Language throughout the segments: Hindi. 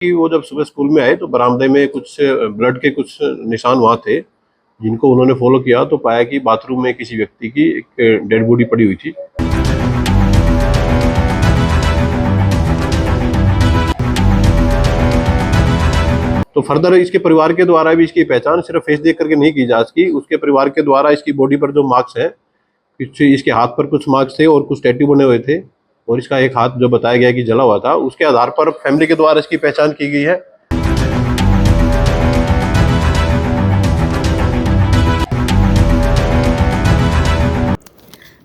कि वो जब सुबह स्कूल में आए तो बरामदे में कुछ ब्लड के कुछ निशान वहाँ थे, जिनको उन्होंने फॉलो किया तो पाया कि बाथरूम में किसी व्यक्ति की एक डेड बॉडी पड़ी हुई थी। तो फर्दर इसके परिवार के द्वारा भी इसकी पहचान सिर्फ फेस देख करके नहीं की जा सकी, उसके परिवार के द्वारा इसकी बॉडी पर जो मार्क्स हैं, कुछ इसके हाथ पर कुछ मार्क्स थे और कुछ टैटू बने हुए थे और इसका एक हाथ जो बताया गया कि जला हुआ था, उसके आधार पर फैमिली के द्वारा इसकी पहचान की गई है।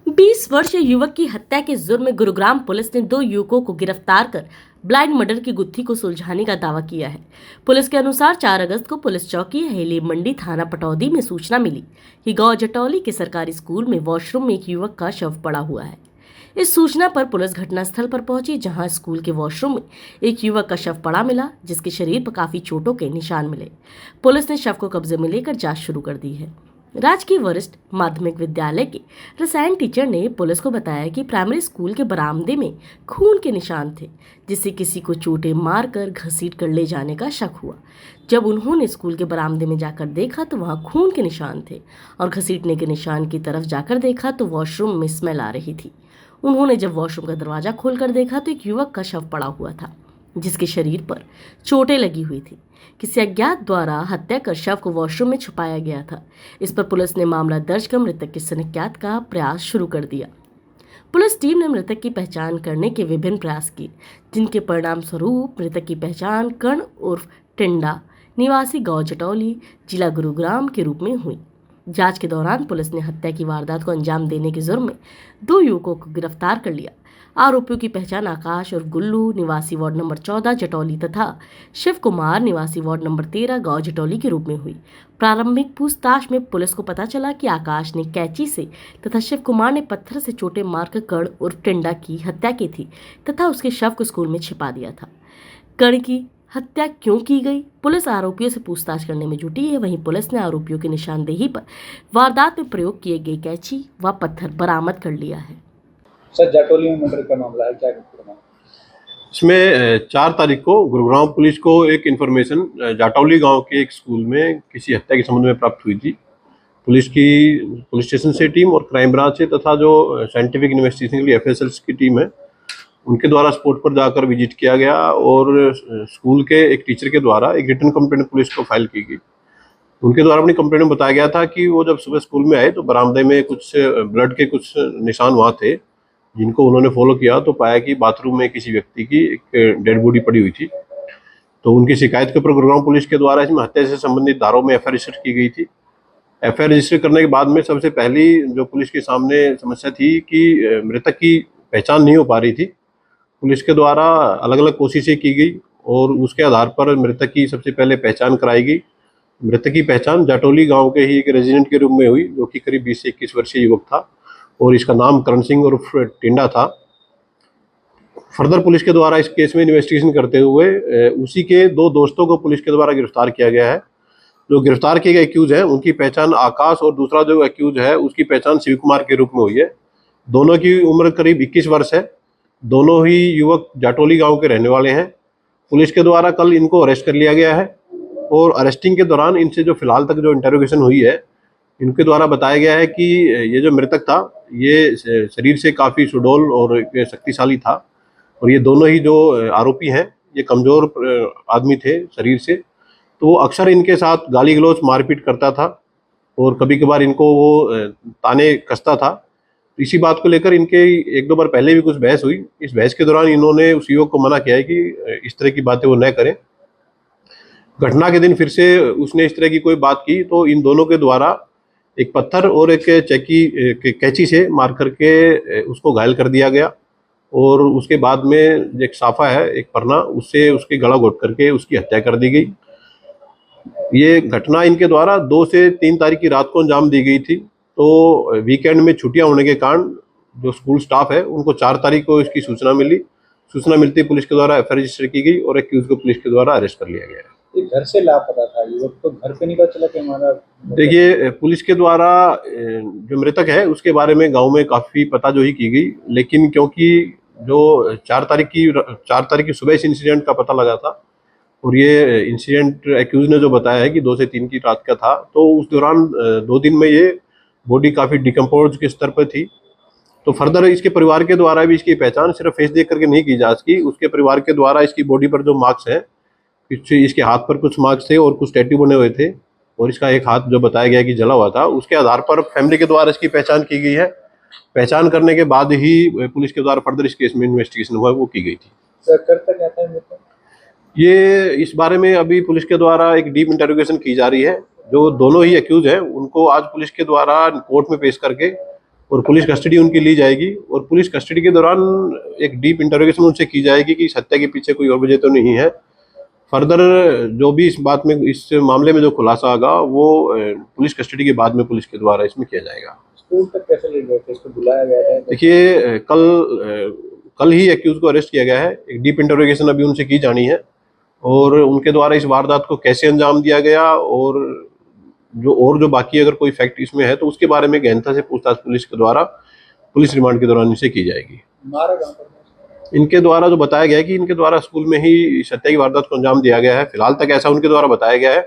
20 वर्षीय युवक की हत्या के जुर्म में गुरुग्राम पुलिस ने 2 युवकों को गिरफ्तार कर ब्लाइंड मर्डर की गुत्थी को सुलझाने का दावा किया है। पुलिस के अनुसार 4 अगस्त को पुलिस चौकी हेली मंडी थाना पटौदी में सूचना मिली कि गांव जटौली के सरकारी स्कूल में वॉशरूम में एक युवक का शव पड़ा हुआ है। इस सूचना पर पुलिस घटनास्थल पर पहुंची, जहां स्कूल के वॉशरूम में एक युवक का शव पड़ा मिला, जिसके शरीर पर काफी चोटों के निशान मिले। पुलिस ने शव को कब्जे में लेकर जांच शुरू कर दी है। राजकीय वरिष्ठ माध्यमिक विद्यालय के रसायन टीचर ने पुलिस को बताया कि प्राइमरी स्कूल के बरामदे में खून के निशान थे, जिससे किसी को चोटें मारकर घसीट कर ले जाने का शक हुआ। जब उन्होंने स्कूल के बरामदे में जाकर देखा तो वहां खून के निशान थे और घसीटने के निशान की तरफ जाकर देखा तो वॉशरूम में स्मेल आ रही थी। उन्होंने जब वॉशरूम का दरवाजा खोलकर देखा तो एक युवक का शव पड़ा हुआ था, जिसके शरीर पर चोटें लगी हुई थी। किसी अज्ञात द्वारा हत्या कर शव को वॉशरूम में छुपाया गया था। इस पर पुलिस ने मामला दर्ज कर मृतक के शनाख्त का प्रयास शुरू कर दिया। पुलिस टीम ने मृतक की पहचान करने के विभिन्न प्रयास किए, जिनके परिणाम स्वरूप मृतक की पहचान कर्ण उर्फ टिंडा निवासी गांव जटौली जिला गुरुग्राम के रूप में हुई। जांच के दौरान पुलिस ने हत्या की वारदात को अंजाम देने के जुर्म में 2 युवकों को गिरफ्तार कर लिया। आरोपियों की पहचान आकाश और गुल्लू निवासी वार्ड नंबर 14 जटौली तथा शिव कुमार निवासी वार्ड नंबर 13 गांव जटौली के रूप में हुई। प्रारंभिक पूछताछ में पुलिस को पता चला कि आकाश ने कैंची से तथा शिव कुमार ने पत्थर से चोटें मारकर कर्ण उर्फ टिंडा की हत्या की थी तथा उसके शव को स्कूल में छिपा दिया था। कर्ण की हत्या क्यों की गई, पुलिस आरोपियों से पूछताछ करने में जुटी है। वहीं पुलिस ने आरोपियों की निशानदेही पर वारदात में प्रयोग किए गए कैंची व पत्थर बरामद कर लिया है। सर, जटौली में मर्डर का मामला है, क्या करना? इसमें 4 तारीख को गुरुग्राम पुलिस को एक इन्फॉर्मेशन जाटौली गांव के एक स्कूल में किसी हत्या के संबंध में प्राप्त हुई थी। पुलिस स्टेशन से टीम और क्राइम ब्रांच से तथा जो साइंटिफिक इन्वेस्टिगेशन के लिए FSLs की टीम है, उनके द्वारा स्पॉट पर जाकर विजिट किया गया और स्कूल के एक टीचर के द्वारा एक रिटन कंप्लेंट पुलिस को फाइल की गई। उनके द्वारा अपनी कंप्लेंट में बताया गया था कि वो जब सुबह स्कूल में आए तो बरामदे में कुछ ब्लड के कुछ निशान वहाँ थे, जिनको उन्होंने फॉलो किया तो पाया कि बाथरूम में किसी व्यक्ति की एक डेड बॉडी पड़ी हुई थी। तो उनकी शिकायत के ऊपर गुरुग्राम पुलिस के द्वारा इसमें हत्या से संबंधित धाराओं में FIR रजिस्टर की गई थी। FIR रजिस्टर करने के बाद में सबसे पहली जो पुलिस के सामने समस्या थी कि मृतक की पहचान नहीं हो पा रही थी। पुलिस के द्वारा अलग अलग कोशिशें की गई और उसके आधार पर मृतक की सबसे पहले पहचान कराई गई। मृतक की पहचान जाटौली गाँव के ही एक रेजिडेंट के रूप में हुई, जो कि करीब 20 से 21 वर्षीय युवक था और इसका नाम करण सिंह और टिंडा था। फर्दर पुलिस के द्वारा इस केस में इन्वेस्टिगेशन करते हुए उसी के 2 दोस्तों को पुलिस के द्वारा गिरफ्तार किया गया है। जो गिरफ्तार किए गए एक्यूज हैं, उनकी पहचान आकाश और दूसरा जो एक्यूज है उसकी पहचान शिव कुमार के रूप में हुई है। दोनों की उम्र करीब 21 वर्ष है। दोनों ही युवक जाटौली गाँव के रहने वाले हैं। पुलिस के द्वारा कल इनको अरेस्ट कर लिया गया है और अरेस्टिंग के दौरान इनसे जो फिलहाल तक जो इंटरोगेशन हुई है, इनके द्वारा बताया गया है कि ये जो मृतक था ये शरीर से काफ़ी सुडौल और शक्तिशाली था और ये दोनों ही जो आरोपी हैं ये कमज़ोर आदमी थे शरीर से। तो वो अक्सर इनके साथ गाली गलौज मारपीट करता था और कभी कभार इनको वो ताने कसता था। इसी बात को लेकर इनके 1-2 बार पहले भी कुछ बहस हुई। इस बहस के दौरान इन्होंने उस युवक को मना किया है कि इस तरह की बातें वो न करें। घटना के दिन फिर से उसने इस तरह की कोई बात की तो इन दोनों के द्वारा एक पत्थर और एक कैंची से मार करके उसको घायल कर दिया गया और उसके बाद में एक साफा है, एक परना, उससे उसके गला घोट करके उसकी हत्या कर दी गई। ये घटना इनके द्वारा 2 से 3 तारीख की रात को अंजाम दी गई थी। तो वीकेंड में छुट्टियां होने के कारण जो स्कूल स्टाफ है उनको 4 तारीख को इसकी सूचना मिली। सूचना मिलती पुलिस के द्वारा FIR रजिस्टर की गई और एक्यूज को पुलिस के द्वारा अरेस्ट कर लिया गया। घर से लापता था युवक, तो घर पे नहीं पता चला कि हमारा। देखिए, पुलिस के द्वारा जो मृतक है उसके बारे में गांव में काफ़ी पताजोही की गई, लेकिन क्योंकि जो 4 तारीख की सुबह इस इंसिडेंट का पता लगा था और ये इंसिडेंट एक्यूज ने जो बताया है कि 2 से 3 की रात का था, तो उस दौरान 2 दिन में ये बॉडी काफ़ी डिकम्पोज के स्तर पर थी। तो फर्दर इसके परिवार के द्वारा भी इसकी पहचान सिर्फ फेस देख करके नहीं की जा सकी, उसके परिवार के द्वारा इसकी बॉडी पर जो मार्क्स हैं, इसके हाथ पर कुछ मार्क्स थे और कुछ टैटू बने हुए थे, और इसका एक हाथ जो बताया गया कि जला हुआ था, उसके आधार पर फैमिली के द्वारा इसकी पहचान की गई है। पहचान करने के बाद ही पुलिस के द्वारा फर्दर इस केस में इन्वेस्टिगेशन हुआ, वो की गई थी। सर करता क्या था मृतक? ये इस बारे में अभी पुलिस के द्वारा एक डीप इंटरोगेशन की जा रही है। जो दोनों ही एक्यूज हैं उनको आज पुलिस के द्वारा कोर्ट में पेश करके और पुलिस कस्टडी उनकी ली जाएगी, और पुलिस कस्टडी के दौरान एक डीप इंटरोगेशन उनसे की जाएगी कि इस हत्या के पीछे कोई और वजह तो नहीं है। फर्दर जो भी इस बात में, इस मामले में जो खुलासा होगा वो पुलिस कस्टडी के बाद में पुलिस के द्वारा इसमें किया जाएगा। स्कूल तक कैसे ले गए थे? इसको बुलाया गया है? देखिए, कल ही एक्यूज को अरेस्ट किया गया है। एक डीप इंटरोगेशन अभी उनसे की जानी है, और उनके द्वारा इस वारदात को कैसे अंजाम दिया गया, और जो बाकी अगर कोई फैक्ट इसमें है तो उसके बारे में गहनता से पूछताछ पुलिस के द्वारा पुलिस रिमांड के दौरान इनसे की जाएगी। मारा कहाँ पर? इनके द्वारा जो बताया गया है कि इनके द्वारा स्कूल में ही इस हत्या की वारदात को अंजाम दिया गया है, फिलहाल तक ऐसा उनके द्वारा बताया गया है।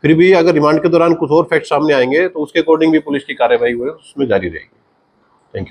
फिर भी अगर रिमांड के दौरान कुछ और फैक्ट सामने आएंगे तो उसके अकॉर्डिंग भी पुलिस की कार्रवाई उसमें जारी रहेगी। Thank you.